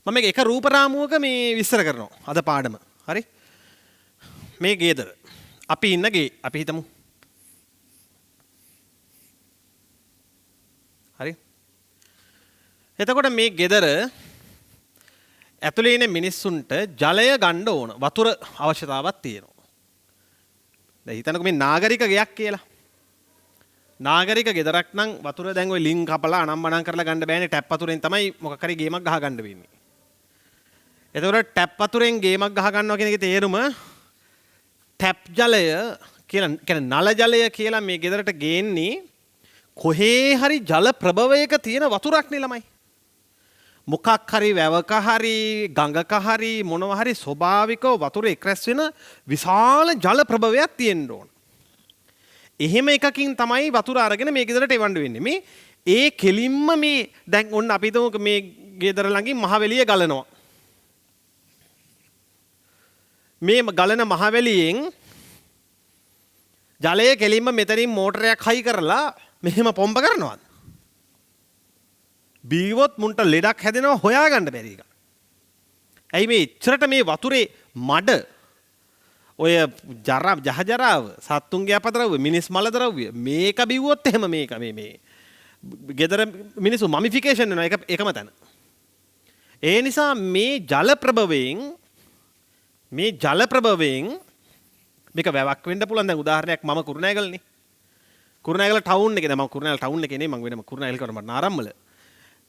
මම මේක එක රූප රාමුවක මේ විස්තර කරනවා අද පාඩම. හරි? මේ ගේදර. අපි ඉන්න ගේ අපි හිතමු. හරි? එතකොට මේ ගෙදර ඇතුලේ ඉන්න මිනිස්සුන්ට ජලය ගන්න ඕන. වතුර අවශ්‍යතාවක් තියෙනවා. දැන් හිතන්නකෝ මේ නාගරික ගෙයක් කියලා. නාගරික ගෙදරක් නම් වතුර දැන් ওই ලිං කපලා අනම්මනම් කරලා ගන්න බෑනේ. ටැප් වතුරෙන් තමයි මොකක් හරි ගේමක් ගහ ගන්න වෙන්නේ. එතකොට ටැප් වතුරෙන් ගේමක් ගහ ගන්නවා කියන එකේ තේරුම ටැප් ජලය කියලා කියන්නේ නල ජලය කියලා මේ ගෙදරට ගේන්නේ කොහේ හරි ජල ප්‍රභවයක තියෙන වතුරක් නේ ළමයි. මොකක් හරි වැවක හරි ගඟක හරි මොනවා හරි ස්වභාවිකව වතුර එක්රැස් වෙන විශාල ජල ප්‍රභවයක් තියෙන්න ඕන. එහෙම එකකින් තමයි වතුර අරගෙන මේ ගෙදරට එවන්න වෙන්නේ. මේ ඒ කෙලින්ම මේ දැන් ඔන්න අපි හිතමු මේ ගෙදර ළඟින් මහවැලිය ගලනවා. මේ ගලන මහවැලියෙන් ජලය කෙලින්ම මෙතනින් මෝටරයක් හයි කරලා මෙහෙම පොම්ප කරනවා. බීවොත් මුන්ට ලෙඩක් හැදෙනවා හොයාගන්න බැරි එක. ඇයි මේ එච්චරට මේ වතුරේ මඩ ඔය ජහජරාව සත්තුන්ගේ අපද්‍රව්‍ය මිනිස් මල ද්‍රව්‍ය මේක බිව්වොත් එහෙම මේක මේ ගෙදර මිනිස්සු මමිෆිකේෂන් වෙනවා එකම තැන. ඒ නිසා මේ ජල ප්‍රභවයෙන් මේක වැවක් වෙන්න පුළුවන්. දැන් උදාහරණයක් මම කුරුණෑගලනේ. කුරුණෑගල ටවුන් එකේ දැන් මම කුරුණෑගල ටවුන් එකේ නේ මම වෙනම කුරුණෑගල කරා මට නාරම්මල.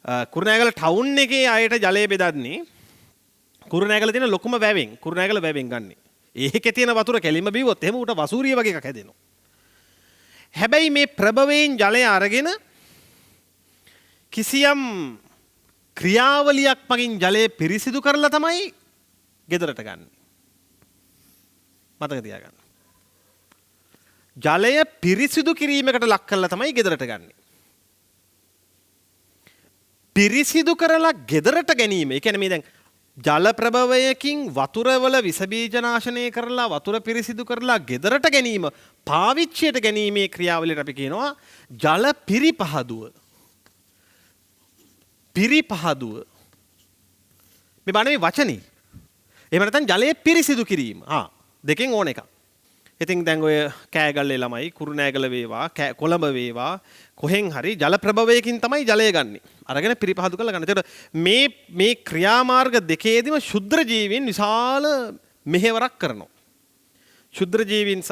කුරුණෑගල ටවුන් එකේ අයට ජලය බෙදන්නේ කුරුණෑගල තියෙන ලොකුම වැවෙන් කුරුණෑගල වැවෙන් ගන්නෙ. ඒකේ තියෙන වතුර කෙලින්ම බීවොත් එහෙම උට වසූරිය වගේ එකක් හැදෙනවා. හැබැයි මේ ප්‍රභවයෙන් ජලය අරගෙන කිසියම් ක්‍රියාවලියක් මගින් ජලය පිරිසිදු කරලා තමයි ගෙදරට ගන්න. මතක තියාගන්න. ජලය පිරිසිදු කිරීමකට ලක් කරලා තමයි ගෙදරට ගන්න. පිරිසිදු කරලා ගෙදරට ගැනීම. ඒ කියන්නේ මේ දැන් ජල ප්‍රභවයකින් වතුරවල විස බීජ නාශනය කරලා වතුර පිරිසිදු කරලා ගෙදරට ගැනීම පාවිච්චියට ගැනීමේ ක්‍රියාවලියට අපි කියනවා ජල පිරිපහදුව. පිරිපහදුව. මේ බණේ වචනේ. එහෙම නැත්නම් ජලය පිරිසිදු කිරීම. දෙකෙන් ඕන එකක්. ඉතින් දැන් ඔය කෑගල්ලේ ළමයි කුරුණෑගල වේවා කොළඹ වේවා කොහෙන් හරි ජල ප්‍රභවයකින් තමයි ජලය ගන්නෙ. අරගෙන පිරිපහදු කරලා ගන්න. ඒකට මේ ක්‍රියාමාර්ග දෙකේදීම ශුද්‍ර ජීවීන් විශාල මෙහෙවරක් කරනවා. ශුද්‍ර ජීවීන්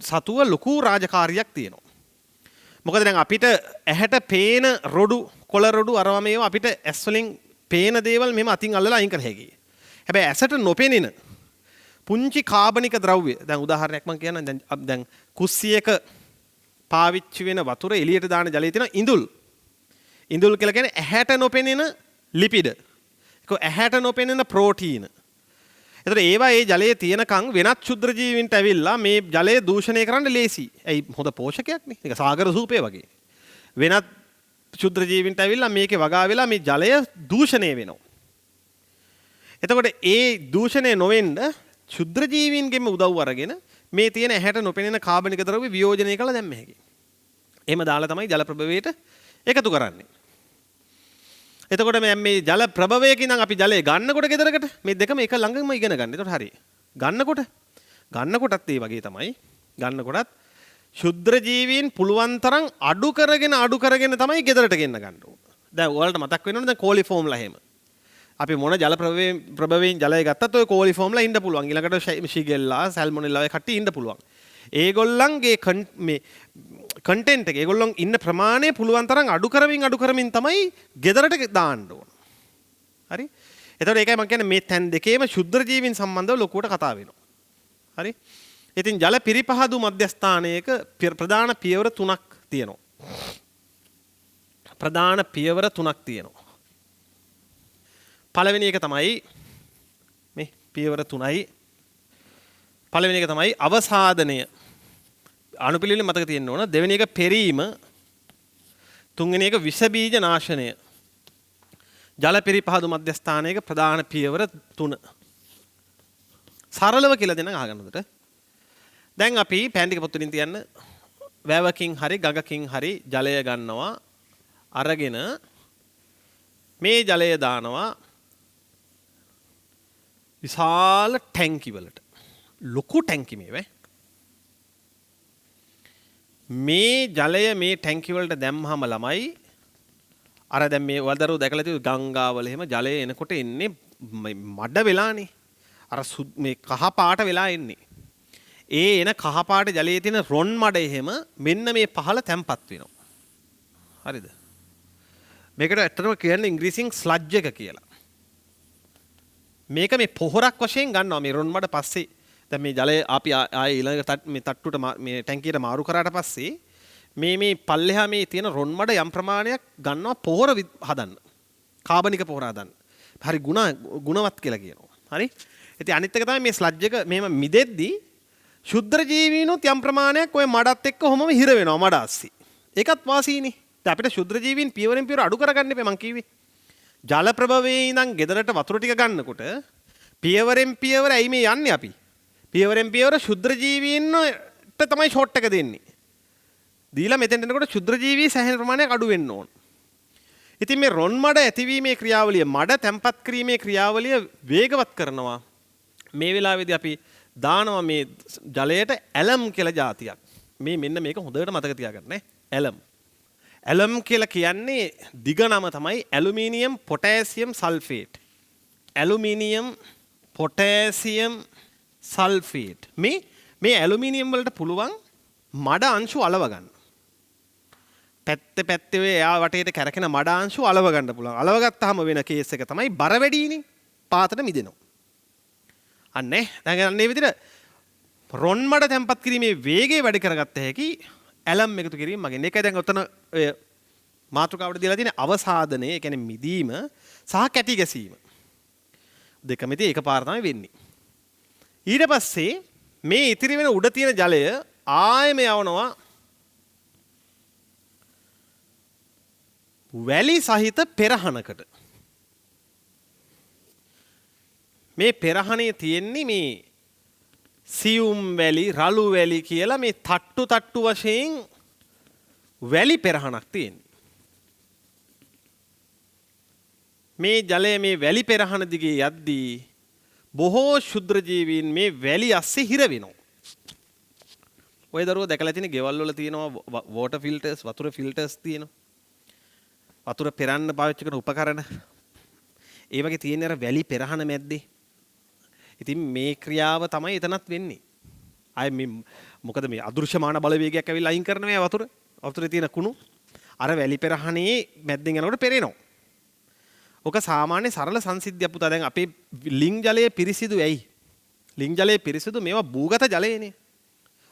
සතුව ලොකු රාජකාරියක් තියෙනවා. මොකද දැන් අපිට ඇහැට පේන රොඩු කොළ රොඩු අරවා මේවා අපිට ඇස් වලින් පේන දේවල් මෙහෙම අතින් අල්ලලා අයින් කර හැකියි. හැබැයි ඇසට නොපෙනෙන පුංචි කාබනික ද්‍රව්‍ය දැන් උදාහරණයක් මම කියන්නම් දැන් කුස්සියක පාවිච්චි වෙන වතුර එළියට දාන ජලයේ තියෙන ඉඳුල් කියලා කියන්නේ ඇහැට නොපෙනෙන ලිපිඩ. ඒක ඇහැට නොපෙනෙන ප්‍රෝටීන. ඒතර ඒවා ඒ ජලයේ තියෙනකන් වෙනත් ශුද්‍ර ජීවීන්ට ඇවිල්ලා මේ ජලය දූෂණය කරන්න ලේසි. ඇයි හොඳ පෝෂකයක් නේ. ඒක සාගර සූපය වගේ. වෙනත් ශුද්‍ර ජීවීන්ට ඇවිල්ලා මේකේ වගා වෙලා මේ ජලය දූෂණය වෙනවා. එතකොට ඒ දූෂණය නොවෙන්න ශුද්‍ර ජීවීන්ගෙම උදව් අරගෙන මේ තියෙන ඇහැට නොපෙනෙන කාබනික ද්‍රව්‍ය වියෝජනය කළා දැම්ම හැකියි. එහෙම දාලා තමයි ජල ප්‍රභවයට එකතු කරන්නේ. එතකොට මේ ජල ප්‍රභවයකින් නම් අපි ජලය ගන්නකොට ගෙදරකට මේ දෙකම එක ළඟම ඉගෙන ගන්න. එතකොට හරි. ගන්නකොටත් ඒ වගේ තමයි. ගන්නකොටත් ශුද්‍ර ජීවීන් පුළුවන් තරම් අඩු කරගෙන තමයි ගෙදරට ගෙන්න ගන්න ඕන. දැන් ඔයාලට මතක් වෙනවනේ දැන් කෝලිෆෝම්ලා එහෙම. අපි මොන ජල ප්‍රභවයෙන් ජලය ගත්තත් ඔය කෝලිෆෝම්ලා ඉන්න පුළුවන්. ඊළඟට ශිගෙල්ලා සල්මොනෙල්ලා කට්ටිය ඉන්න පුළුවන්. ඒගොල්ලන්ගේ මේ කන්ටෙන්ට් එක ඒගොල්ලන් ඉන්න ප්‍රමාණය පුළුවන් තරම් අඩු කරමින් තමයි ගෙදරට දාන්න ඕන. හරි? එතකොට ඒකයි මම කියන්නේ මේ තැන් දෙකේම ශුද්‍ර ජීවීන් සම්බන්ධව ලොකුවට කතා වෙනවා. හරි? ඉතින් ජල පිරිපහදු මධ්‍යස්ථානයක ප්‍රධාන පියවර තුනක් තියෙනවා. පළවෙනි එක තමයි මේ පියවර තුනයි. පළවෙනි එක තමයි අවසාදනය. අනුපිළිවෙල මතක තියෙන්න ඕන. දෙවෙනි එක පෙරීම. තුන්වෙනි එක විස බීජ නාශනය. ජල පිරිපහදු මධ්‍යස්ථානයක ප්‍රධාන පියවර 3. සරලව කියලා දෙන්න අහගන්න උදට. දැන් අපි පෑන් ටික පොත් වලින් තියන්න වැවකින් හරි ගඟකින් හරි ජලය ගන්නවා. අරගෙන මේ ජලය දානවා විශාල ටැංකි වලට. ලොකු ටැංකි මේවා. මේ ජලය මේ ටැංකි වලට දැම්මහම ළමයි අර දැන් මේ වලදරුව දැකලා තියෙන ගංගාවල එහෙම ජලය එනකොට එන්නේ මඩ වෙලානේ. අර මේ කහ පාට වෙලා එන්නේ. ඒ එන කහ පාට ජලයේ තියෙන රොන් මඩ එහෙම මෙන්න මේ පහළ තැම්පත් වෙනවා. හරිද? මේකට ඇත්තටම කියන්නේ ඉංග්‍රීසියෙන් ස්ලජ් එක කියලා. මේක මේ පොහොරක් වශයෙන් ගන්නවා මේ රොන් මඩ පස්සේ. දැන් මේ ජලය අපි ආයේ ඊළඟ මේ තට්ටුවට මේ ටැංකියට මාරු කරාට පස්සේ මේ පල්ලෙහා මේ තියෙන රොන් මඩ යම් ප්‍රමාණයක් ගන්නවා පොහොර හදන්න. කාබනික පොහොර හදන්න. හරි ගුණවත් කියලා කියනවා. හරි? ඉතින් අනිත් එක තමයි මේ ස්ලජ් එක මෙහෙම මිදෙද්දී ශුද්ධ ජීවීනුත් යම් ප්‍රමාණයක් ওই මඩත් එක්ක කොහොමම හිර වෙනවා මඩ ASCII. ඒකත් වාසීනේ. දැන් අපිට ශුද්ධ ජීවීන් පියවරෙන් පියවර අඩු කරගන්න එපා මං කිව්වේ. ජල ප්‍රභවයේ ඉඳන් ගෙදරට වතුර ටික ගන්නකොට පියවරෙන් පියවර ඇයි මේ යන්නේ අපි? පියවරෙන් පියවර ශුද්ධ ජීවීන්ට තමයි ෂොට් එක දෙන්නේ. දීලා මෙතෙන් එනකොට ශුද්ධ ජීවී සෑහෙන ප්‍රමාණයක් අඩු වෙන්න ඕන. ඉතින් මේ රොන් මඩ ඇතිවීමේ ක්‍රියාවලිය මඩ තැම්පත් කිරීමේ ක්‍රියාවලිය වේගවත් කරනවා. මේ වෙලාවේදී අපි දානවා මේ ජලයට ඇලම් කියලා જાතියක්. මේ මෙන්න මේක හොඳට මතක තියාගන්න. ඇලම්. ඇලම් කියලා කියන්නේ දිග නම තමයි aluminium potassium sulphate. Aluminium potassium sulphate. මේ ඇලුමිනියම් වලට පුළුවන් මඩ අංශු අලව ගන්න. පැත්තේ එයා වටේට කැරකෙන මඩ අංශු අලව ගන්න පුළුවන්. අලව ගත්තාම වෙන කේස් එක තමයි බර වැඩිනේ. පාතට මිදෙනවා. අන්නේ දැන් අන්නේ විදිහට රොන් මඩ තැම්පත් කිරීමේ වේගය වැඩි කරගත්ත හැකි ඇලම් එකතු කිරීම මගින්. ඒකයි දැන් ඔතන ඔය මාතෘකාවට දීලා තියෙන අවසාදනය, ඒ කියන්නේ මිදීම සහ කැටි ගැසීම. දෙකම ඉතින් එකපාර තමයි වෙන්නේ. ඊට පස්සේ මේ ඉතිරි වෙන උඩ තියෙන ජලය ආයෙම යවනවා වැලි සහිත පෙරහනකට. මේ පෙරහනේ තියෙන්නේ මේ සියුම් වැලි, රළු වැලි කියලා මේ තට්ටු වශයෙන් වැලි පෙරහනක් තියෙන්නේ. මේ ජලය මේ වැලි පෙරහන දිගේ යද්දී බොහෝ ශුද්‍ර ජීවීන් මේ වැලි අස්සේ හිර වෙනවා. ඔය දරුවෝ දැකලා තියෙන ගෙවල් වල තියෙනවා වෝටර් ෆිල්ටර්ස්, වතුර ෆිල්ටර්ස් තියෙනවා. වතුර පෙරන්න පාවිච්චි කරන උපකරණ. ඒ වගේ තියෙන අර වැලි පෙරහන මැද්දේ. ඉතින් මේ ක්‍රියාව තමයි එතනත් වෙන්නේ. අය මේ මොකද මේ අදෘශ්‍යමාන බලවේගයක් ඇවිල්ලා අයින් කරන මේ වතුර. වතුරේ තියෙන කුණු අර වැලි පෙරහනේ මැද්දෙන් යනකොට පෙරෙනවා. ඔක සාමාන්‍ය සරල සංසිද්ධියක් පුතා. දැන් අපේ ලිං ජලයේ පිරිසිදු ඇයි? ලිං ජලයේ පිරිසිදු මේවා භූගත ජලයනේ.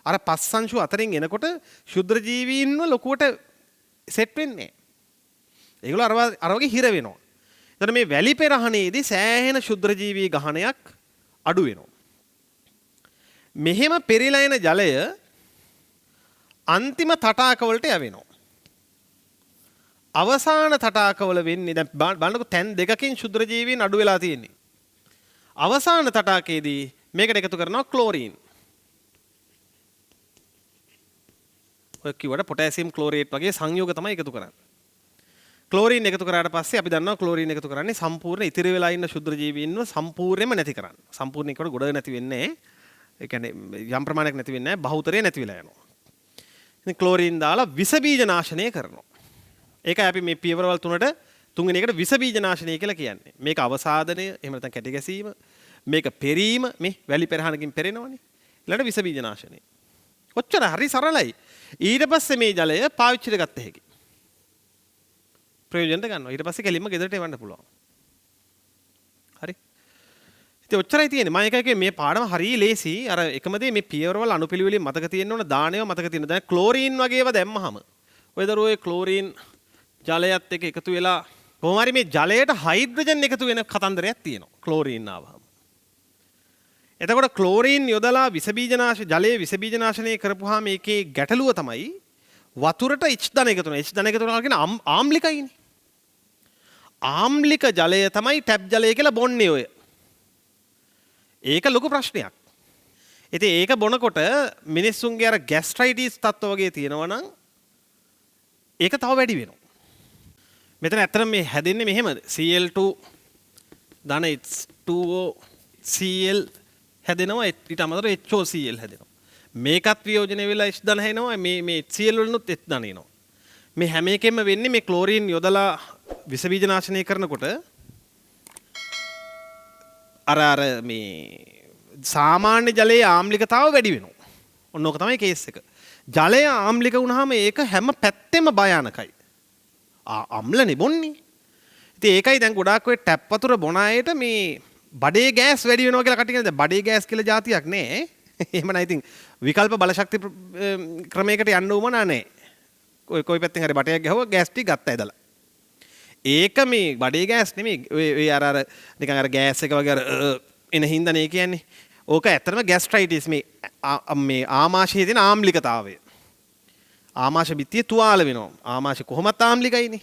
අර පස් අංශු අතරින් එනකොට ශුද්ධ ජීවීන්ව ලොකුවට සෙට් වෙන්නේ නැහැ. ඒගොල්ලෝ අර වගේ හිර වෙනවා. එතන මේ වැලි පෙරහනේදී සෑහෙන ශුද්ධ ජීවී ගහනයක් අඩු වෙනවා. මෙහෙම පෙරිලා එන ජලය අන්තිම තටාකවලට යවෙනවා. අවසාන තටාකවල වෙන්නේ දැන් බලන්නකො තැන් දෙකකින් ශුද්ධ ජීවීන් අඩු වෙලා තියෙන්නේ. අවසාන තටාකයේදී මේකට එකතු කරනවා ක්ලෝරීන්. ඔය කිව්වට පොටෑසියම් ක්ලෝරේට් වගේ සංයෝග තමයි එකතු කරන්නේ. ක්ලෝරීන් එකතු කරාට පස්සේ අපි දන්නවා ක්ලෝරීන් එකතු කරන්නේ සම්පූර්ණ ඉතිරි වෙලා ඉන්න ශුද්ධ ජීවීන්ව සම්පූර්ණයෙන්ම නැති කරන්න. සම්පූර්ණ එකට ගොඩ නැති වෙන්නේ නැහැ. ඒ කියන්නේ යම් ප්‍රමාණයක් නැති වෙන්නේ නැහැ. බහුතරය නැති වෙලා යනවා. ඉතින් ක්ලෝරීන් දාලා විස බීජ නාශනය කරනවා. ඒකයි අපි මේ පියවරවල් තුනට තුන්වෙනි එකට විස බීජ නාශනය කියලා කියන්නේ. මේක අවසාදනය, එහෙම නැත්නම් කැටි ගැසීම, මේක පෙරීම, මේ වැලි පෙරහනකින් පෙරෙනවනේ. ඊළඟට විස බීජ නාශනය. ඔච්චර හරි සරලයි. ඊට පස්සේ මේ ජලය පාවිච්චිට ගත්ත හැකි. ප්‍රයෝජනට ගන්නවා. ඊට පස්සේ කෙලින්ම ගෙදරට එවන්න පුළුවන්. හරි. ඉතින් ඔච්චරයි තියෙන්නේ. මම එකයි මේ පාඩම හරිය ලේසි. අර එකම දේ මේ පියවරවල අනුපිළිවෙලින් මතක තියෙන්න ඕන, දාණයව මතක තියෙන්න. දැන් ක්ලෝරීන් වගේ ඒවා දැම්මහම ඔය දරුවෝ ක්ලෝරීන් ජලයත් එක්ක එකතු වෙලා කොහොම හරි මේ ජලයට හයිඩ්‍රජන් එකතු වෙන කතන්දරයක් තියෙනවා. ක්ලෝරීන් ආවහම. එතකොට ක්ලෝරීන් යොදලා ජලයේ විස බීජ නාශනය කරපුවාම මේකේ ගැටලුව තමයි වතුරට H ධන එකතු වෙනවා. H ධන එකතු වෙනවා කියන්නේ ආම්ලිකයිනේ. ආම්ලික ජලය තමයි ටැප් ජලය කියලා බොන්නේ ඔය. ඒක ලොකු ප්‍රශ්නයක්. ඉතින් ඒක බොනකොට මිනිස්සුන්ගේ අර ગેස්ට්‍රයිටිස් තත්ත්ව වගේ තියෙනවා නම් ඒක තව වැඩි වෙනවා. මෙතන ඇත්තටම මේ හැදෙන්නේ මෙහෙමද? Cl2 ධන H2O HCl හැදෙනවා ඊට අමතරව HOCl හැදෙනවා. මේකත් වියෝජනය වෙලා H ධන හැදෙනවා මේ HCl වලුත් H ධන එනවා. මේ හැම එකෙම වෙන්නේ මේ ක්ලෝරින් යොදලා විස බීජ නාශනය කරනකොට අර මේ සාමාන්‍ය ජලයේ ආම්ලිකතාව වැඩි වෙනවා. ඔන්න ඕක තමයි කේස් එක. ජලය ආම්ලික වුණාම ඒක හැම පැත්තෙම භයානකයි. අම්ලනේ බොන්නේ. ඉතින් ඒකයි දැන් ගොඩාක් ඔය ටැප් වතුර බොන අයට මේ බඩේ ගෑස් වැඩි වෙනවා කියලා කටින් දැන් බඩේ ගෑස් කියලා જાතියක් නෑ. එහෙම නැහැ. ඉතින් විකල්ප බලශක්ති ක්‍රමයකට යන්න උවමනා නෑ. කොයි පැත්තෙන් හරි බටයක් ගහුවා ගෑස් ටික ගත්තා ඇදලා. ඒක මේ බඩේ ගෑස් නෙමෙයි. ඔය අර නිකන් අර ගෑස් එක වගේ අර එන හින්දානේ කියන්නේ. ඕක ඇත්තටම ગેස්ට්‍රයිටිස් මේ ආමාශයේ තියෙන ආම්ලිකතාවය. ආමාශය බිත්තිය තුවාල වෙනවා. ආමාශය කොහොමත් ආම්ලිකයිනේ.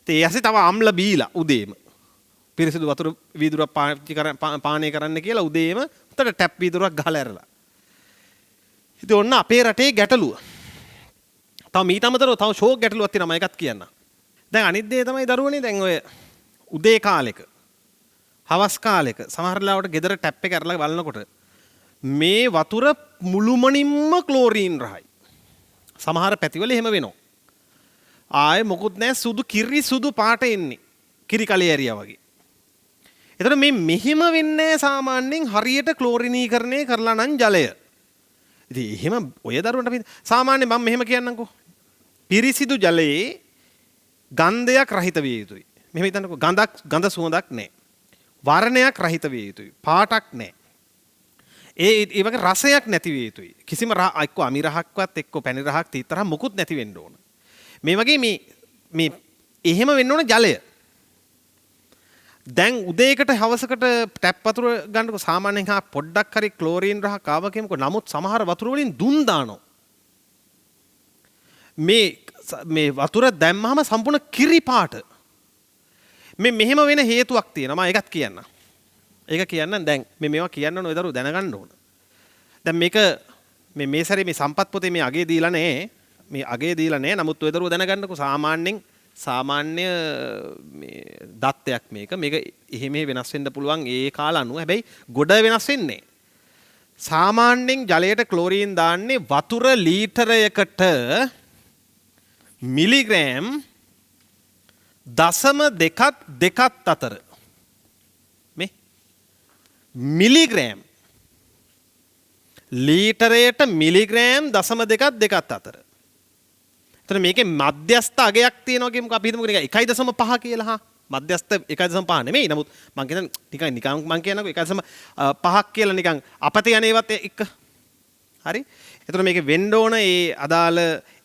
ඉතින් ඒ ඇසේ තව අම්ල බීලා උදේම පිරිසිදු වතුර වීදුරක් පානය කරන්න කියලා උදේම උතට ටැප් වීදුරක් ගහලා ඇරලා. ඉතින් ඔන්න අපේ රටේ ගැටලුව. තව මීට අමතරව තව ෂෝක් ගැටලුවක් තියෙනවා මම එකක් කියන්න. දැන් අනිත් දේ තමයි දරුවනේ දැන් ඔය උදේ කාලෙක හවස් කාලෙක සමහර ලාවට ගෙදර ටැප් එක අරලා බලනකොට මේ වතුර මුළුමනින්ම ක්ලෝරීන් රහයි. සමහර පැතිවල එහෙම වෙනවා. ආයේ මොකුත් නැහැ සුදු කිරි සුදු පාට එන්නේ. කිරි කලේ ඇරියා වගේ. එතකොට මේ මෙහිම වෙන්නේ සාමාන්‍යයෙන් හරියට ක්ලෝරිනීකරණය කරලා නම් ජලය. ඉතින් එහෙම ඔය දරුවන්ට අපි සාමාන්‍යයෙන් මම මෙහෙම කියන්නම්කෝ. පිරිසිදු ජලයේ ගන්ධයක් රහිත විය යුතුයි. මෙහෙම හිතන්නකෝ ගඳ සුවඳක් නැහැ. වර්ණයක් රහිත විය යුතුයි. පාටක් නැහැ. ඒ වගේ රසයක් නැති විය යුතුයි. කිසිම එක්ක අමිරහක්වත් එක්ක පැණි රහක් තීතරහ මොකුත් නැති වෙන්න ඕන. මේ වගේ මේ එහෙම වෙන්න ඕන ජලය. දැන් උදේකට හවසකට ටැප් වතුර ගන්නකො සාමාන්‍යයෙන් හා පොඩ්ඩක් හරි ක්ලෝරින් රහක් ආව කියමුකෝ. නමුත් සමහර වතුර වලින් දුම් දානවා. මේ වතුර දැම්මහම සම්පූර්ණ කිරි පාට. මෙහෙම වෙන හේතුවක් තියෙනවා. මම ඒකත් කියන්න. ඒක කියන්න දැන් මේවා කියන්න ඕන ඔය දරුවෝ දැනගන්න ඕන. දැන් මේක මේ සැරේ මේ සම්පත් පොතේ මේ අගේ දීලා නැහැ. මේ අගේ දීලා නැහැ. නමුත් ඔය දරුවෝ දැනගන්නකෝ සාමාන්‍ය මේ දත්තයක් මේක. මේක එහෙම වෙනස් වෙන්න පුළුවන් ඒ කාල අනුව. හැබැයි ගොඩ වෙනස් වෙන්නේ. සාමාන්‍යයෙන් ජලයට ක්ලෝරින් දාන්නේ වතුර ලීටරයකට මිලිග්‍රෑම් 0.2 අතර. මේ මිලිග්‍රෑම් ලීටරයට මිලිග්‍රෑම් 0.2 අතර. එතන මේකේ මධ්‍යස්ථ අගයක් තියෙනවා කියමුකෝ. අපි හිතමුකෝ නිකන් 1.5 කියලා හා මධ්‍යස්ථ 1.5 නෙමෙයි. නමුත් මම කියන්නේ නිකන් මම කියනකො 1.5ක් කියලා නිකන් අපතේ යන්නේවත් එක. හරි? එතන මේකේ වෙන්න ඕන ඒ අදාළ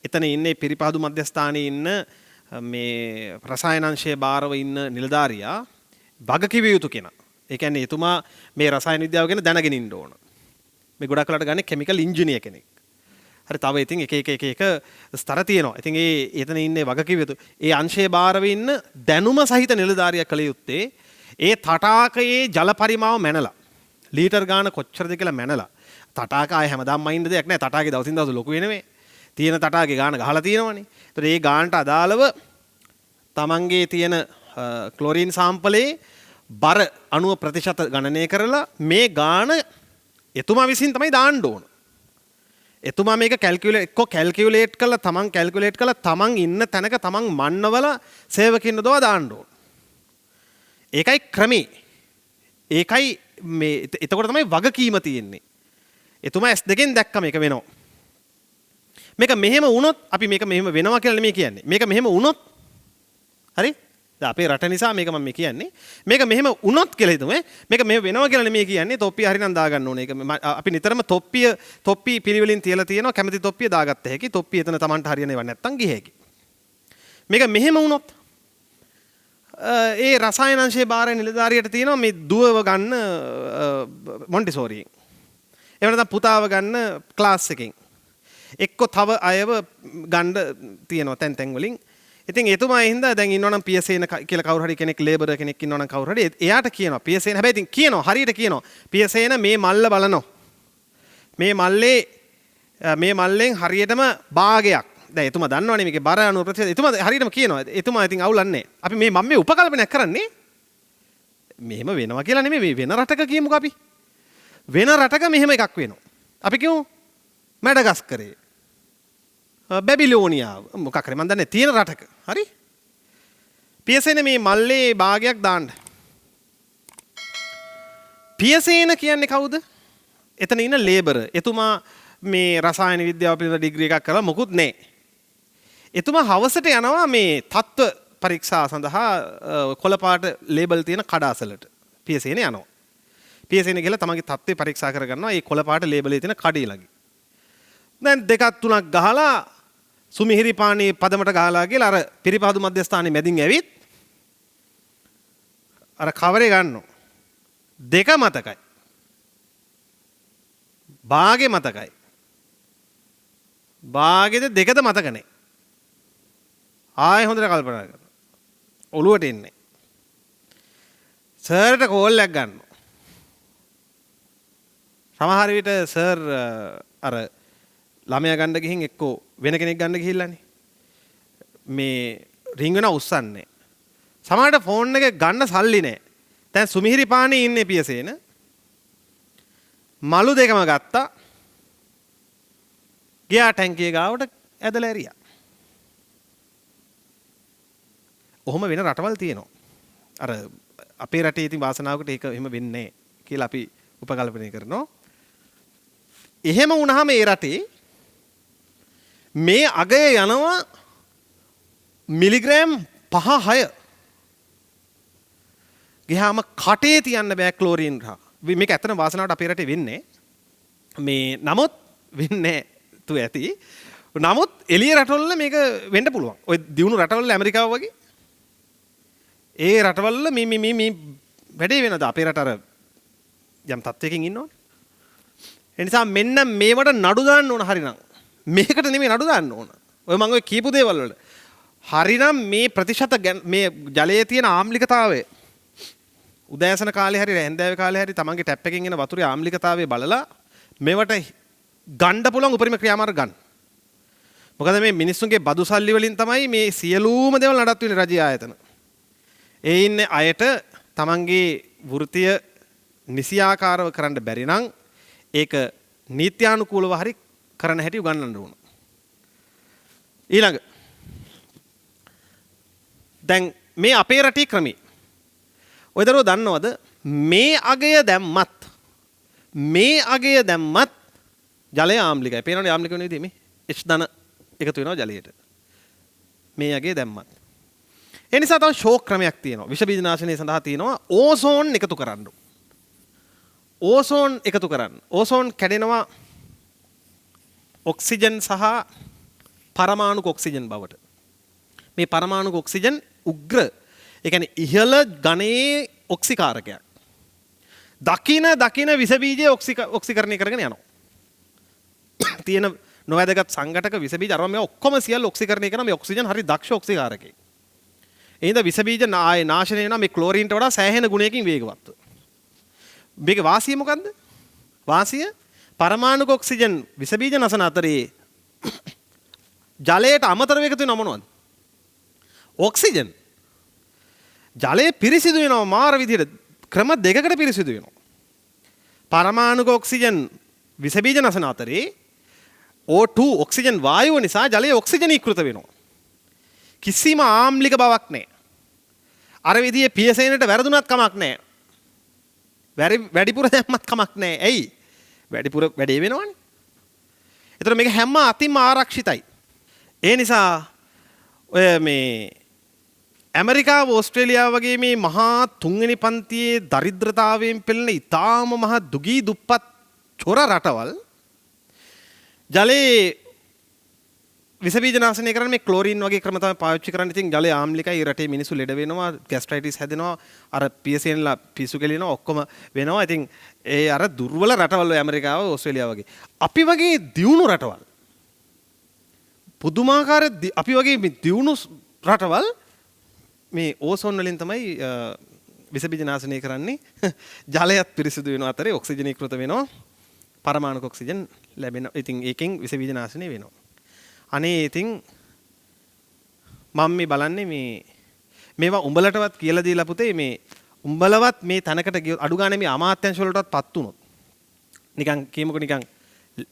එතන ඉන්නේ පිරිපහදු මධ්‍යස්ථානයේ ඉන්න මේ රසායනංශයේ බාරව ඉන්න නිලධාරියා වගකිව යුතු කෙනා. ඒ කියන්නේ එතුමා මේ රසායන විද්‍යාව ගැන දැනගෙන ඉන්න ඕන. මේ ගොඩක් වෙලාට ගන්නේ කෙමිකල් ඉංජිනේර කෙනෙක්. හරි තව ඉතින් එක ස්තර තියෙනවා. ඉතින් එතන ඉන්නේ වගකිව යුතු. ඒ අංශයේ බාරව ඉන්න දැනුම සහිත නිලධාරියා කළ යුත්තේ ඒ තටාකයේ ජල පරිමාව මැනලා. ලීටර් ගාන කොච්චරද කියලා මැනලා. තටාක ආය හැමදාම මයින්ද දෙයක් නෑ. තටාකේ දවසින් දවස ලොකු වෙනවේ. තියෙන තටාකේ ගාන ගහලා තියෙනවනේ. ඒතර ඒ ගානට අදාළව තමන්ගේ තියෙන ක්ලෝරින් සාම්පලේ බර 90% ගණනය කරලා මේ ගාන එතුමා විසින් තමයි දාන්න ඕන. එතුමා මේක කැල්කියුලේට් කරලා තමන් ඉන්න තැනක තමන් මන්නවල සේවකින්න දව දාන්න ඕන. ඒකයි ක්‍රමේ. ඒකයි මේ එතකොට තමයි වගකීම තියෙන්නේ. එතුමා S2 දැක්කම මේක වෙනවා. මේක මෙහෙම වුණොත් අපි මේක මෙහෙම වෙනවා කියලා නෙමෙයි කියන්නේ. මේක මෙහෙම වුණොත් හරි? දැන් අපේ රට නිසා මේක මම කියන්නේ. මේක මෙහෙම වුණොත් කියලා හිතමු. මේක මෙහෙම වෙනවා කියලා නෙමෙයි කියන්නේ. තොප්පිය හරිනම් දාගන්න ඕනේ. ඒක අපි නිතරම තොප්පි පිළිවෙලින් තියලා තියෙනවා. කැමති තොප්පිය දාගත්ත හැකි. තොප්පිය එතන Tamanට හරියන්නේ නැත්තම් ගිය හැකි. මේක මෙහෙම වුණොත් ඒ රසායනංශයේ බාරේ නිලධාරියට තියෙනවා මේ දුවව ගන්න මොන්ටිසෝරියෙන්. එහෙම නැත්නම් පුතාව ගන්න ක්ලාස් එකෙන්. එක්ක තව අයව ගන්න තියෙනවා තැන් වලින්. ඉතින් එතුමා හින්දා දැන් ඉන්නවනම් පියසේන කියලා කවුරු හරි කෙනෙක් ලේබර් කෙනෙක් ඉන්නවනම් කවුරු හරි එයාට කියනවා පියසේන හැබැයි ඉතින් කියනවා හරියට කියනවා පියසේන මේ මල්ල බලනවා. මේ මල්ලෙන් හරියටම භාගයක්. දැන් එතුමා දන්නවනේ මේකේ බර අණු ප්‍රතිශත එතුමා හරියටම කියනවා. එතුමා ඉතින් අවුලන්නේ. අපි මම මේ උපකල්පනයක් කරන්නේ මෙහෙම වෙනවා කියලා නෙමෙයි වෙන රටක කියමුකෝ අපි. වෙන රටක මෙහෙම එකක් වෙනවා. අපි කියමු මැඩගස්කරේ. බැබිලෝනියාව මොකක් හරි මන් දන්නේ තියෙන රටක. හරි? පියසේන මේ මල්ලේ භාගයක් දාන්න. පියසේන කියන්නේ කවුද? එතන ඉන්න ලේබර්. එතුමා මේ රසායන විද්‍යාව පිළිබඳ ඩිග්‍රී එකක් කරලා මොකුත් නැහැ. එතුමා හවසට යනවා මේ තත්ත්ව පරීක්ෂා සඳහා කොළපාට ලේබල් තියෙන කඩාසලට. පියසේන යනවා. පියසේන ගිහලා තමන්ගේ තත්ත්වේ පරීක්ෂා කරගන්නවා ඒ කොළපාට ලේබලේ තියෙන කඩේ ළඟ. දැන් දෙකක් තුනක් ගහලා සුමිහිරි පානේ පදමට ගහලා කියලා අර පිරිපහදු මධ්‍යස්ථානයේ මැදින් ඇවිත් අර කවරේ ගන්නවා. දෙක මතකයි. භාගේ මතකයි. භාගේද දෙකද මතක නැහැ. ආයෙ හොඳට කල්පනා කරනවා. ඔළුවට එන්නේ. සර්ට කෝල් එකක් ගන්නවා. සමහර විට සර් අර ළමයා ගන්න ගිහින් එක්කෝ වෙන කෙනෙක් ගන්න ගිහිල්ලානේ. මේ රින් වෙන උස්සන්නේ. සමහරට ෆෝන් එක ගන්න සල්ලි නැහැ. දැන් සුමිහිරි පානේ ඉන්නේ පියසේන. මලු දෙකම ගත්තා. ගියා ටැංකිය ගාවට ඇදලා ඇරියා. ඔහොම වෙන රටවල් තියෙනවා. අර අපේ රටේ ඉතින් වාසනාවකට ඒක එහෙම වෙන්නේ නැහැ කියලා අපි උපකල්පනය කරනවා. එහෙම වුණාම ඒ රටේ මේ අගය යනවා මිලිග්‍රෑම් 5-6. ගියාම කටේ තියන්න බෑ ක්ලෝරින් රහ. මේක ඇත්තටම වාසනාවට අපේ රටේ වෙන්නේ. මේ නමුත් වෙන්නේ තු ඇති. නමුත් එළිය රටවල මේක වෙන්න පුළුවන්. ඔය දියුණු රටවල ඇමරිකාව වගේ ඒ රටවල මේ වැඩේ වෙනද අපේ රට අර යම් තත්වයකින් ඉන්නවනේ. ඒ නිසා මෙන්න මේවට නඩු දාන්න ඕන හරිනම්. මේකට නෙමෙයි නඩු දාන්න ඕන. ඔය මම ඔය කියපු දේවල් වල හරිනම් මේ ප්‍රතිශත මේ ජලයේ තියෙන ආම්ලිකතාවය උදෑසන කාලේ හරි හැන්දෑවේ කාලේ හරි තමන්ගේ ටැප් එකෙන් එන වතුරේ ආම්ලිකතාවය බලලා මේවට ගන්න පුළුවන් උපරිම ක්‍රියාමාර්ග ගන්න. මොකද මේ මිනිස්සුන්ගේ බදු සල්ලි වලින් තමයි මේ සියලුම දේවල් නඩත්තු වෙන්නේ රජයේ ආයතන. ඒ ඉන්නේ අයට තමන්ගේ වෘත්තිය නිසියාකාරව කරන්න බැරි නම් ඒක නීත්‍යානුකූලව හරි කරන්න හැටි උගන්වන්න ඕන. ඊළඟ දැන් මේ අපේ රටේ ක්‍රමී ඔය දරුවෝ දන්නවද මේ අගය දැම්මත් ජලය ආම්ලිකයි. පේනවනේ ආම්ලික වෙන විදිහ මේ H ධන එකතු වෙනවා ජලයට. මේ අගය දැම්මත්. ඒ නිසා තව ෂෝක් ක්‍රමයක් තියෙනවා. විෂ බීජ නාශනය සඳහා තියෙනවා ඕසෝන් එකතු කරන්න. ඕසෝන් එකතු කරන්න. ඕසෝන් කැඩෙනවා ඔක්සිජන් සහ පරමාණුක ඔක්සිජන් බවට. මේ පරමාණුක ඔක්සිජන් උග්‍ර ඒ කියන්නේ ඉහළ ගණයේ ඔක්සිකාරකයක්. දකින විස බීජය ඔක්සිකරණය කරගෙන යනවා. තියෙන නොවැදගත් සංඝටක විස බීජ අරම මේ ඔක්කොම සියල්ල ඔක්සිකරණය කරන මේ ඔක්සිජන් හරි දක්ෂ ඔක්සිකාරකයෙක්. ඒ හින්දා විස බීජ නාශනය වෙනවා මේ ක්ලෝරින්ට වඩා සෑහෙන ගුණයකින් වේගවත්ව. මේකේ වාසිය මොකද්ද? වාසිය පරමාණුක ඔක්සිජන් විස බීජ නසන අතරේ ජලයට අමතරව එකතු වෙනව මොනවද? ඔක්සිජන්. ජලය පිරිසිදු වෙනවා මාර විදිහට ක්‍රම දෙකකට පිරිසිදු වෙනවා. පරමාණුක ඔක්සිජන් විස බීජ නසන අතරේ O2 ඔක්සිජන් වායුව නිසා ජලය ඔක්සිජනීකృత වෙනවා. කිසිම ආම්ලික බවක් නැහැ. අර විදිහේ පියසේනට වැරදුනත් කමක් නැහැ. වැඩිපුර දැම්මත් කමක් නැහැ. ඇයි? වැඩිපුර වැඩේ වෙනවනේ. ඒතර මේක හැම අතින්ම ආරක්ෂිතයි. ඒ නිසා ඔය මේ ඇමරිකාව ඕස්ට්‍රේලියාව වගේ මේ මහා තුන්වෙනි පන්තියේ දරිද්‍රතාවයෙන් පෙළෙන ඉතාම මහා දුගී දුප්පත් චොර රටවල් ජලයේ විස බීජ නාශනය කරන්න මේ ක්ලෝරින් වගේ ක්‍රම තමයි පාවිච්චි කරන්නේ. ඉතින් ජලය ආම්ලිකයි. රටේ මිනිස්සු ලෙඩ වෙනවා, ગેස්ට්‍රයිටිස් හැදෙනවා, අර පියසෙන්ලා පිස්සු කෙලිනවා, ඔක්කොම වෙනවා. ඉතින් ඒ අර දුර්වල රටවල් ඇමරිකාව, ඕස්ට්‍රේලියාව වගේ. අපි වගේ දියුණු රටවල් පුදුමාකාර අපි වගේ දියුණු රටවල් මේ ඕසෝන් වලින් තමයි විස බීජ නාශනය කරන්නේ. ජලයත් පිරිසිදු වෙන අතරේ ඔක්සිජනීකృత වෙනවා. පරමාණුක ඔක්සිජන් ලැබෙනවා. ඉතින් ඒකෙන් විස බීජ නාශනය වෙනවා. අනේ ඉතින් මම මේ බලන්නේ මේවා උඹලටවත් කියලා දීලා පුතේ මේ උඹලවත් මේ තැනකට ගියොත් අඩු ගානේ මේ අමාත්‍යංශ වලටවත් පත් වුණොත් නිකන් කියමුකෝ නිකන්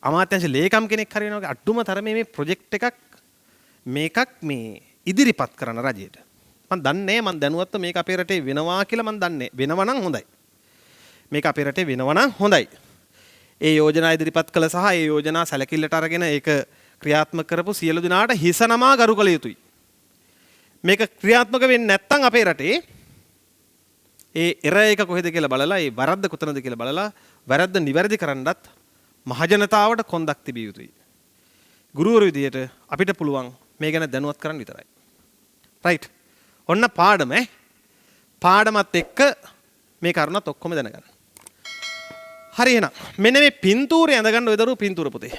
අමාත්‍යංශ ලේකම් කෙනෙක් හරි වෙනවා අඩුම තරමේ මේ ප්‍රොජෙක්ට් එකක් මේකක් මේ ඉදිරිපත් කරන රජයට මම දන්නේ මම දැනුවත්ව මේක අපේ රටේ වෙනවා කියලා මම දන්නේ වෙනවා නම් හොඳයි මේක අපේ රටේ වෙනවා නම් හොඳයි ඒ යෝජනා ඉදිරිපත් කළ සහ ඒ යෝජනා සැලකිල්ලට අරගෙන ඒක ක්‍රියාත්මක කරපු සියලු දෙනාට හිස නමා ගරු කළ යුතුයි මේක ක්‍රියාත්මක වෙන්නේ නැත්නම් අපේ රටේ ඒ එර එක කොහෙද කියලා බලලා ඒ වරද්ද කොතනද කියලා බලලා වැරද්ද නිවැරදි කරන්නත් මහජනතාවට කොන්දක් තිබිය යුතුයි. ගුරුවරු විදියට අපිට පුළුවන් මේ ගැන දැනුවත් කරන්න විතරයි. රයිට්. ඔන්න පාඩම පාඩමත් එක්ක මේ කරුණත් ඔක්කොම දැනගන්න. හරි එහෙනම් මෙන්න මේ පින්තූරය ඇඳගන්න ඔය දරුවෝ පින්තූර පුතේ.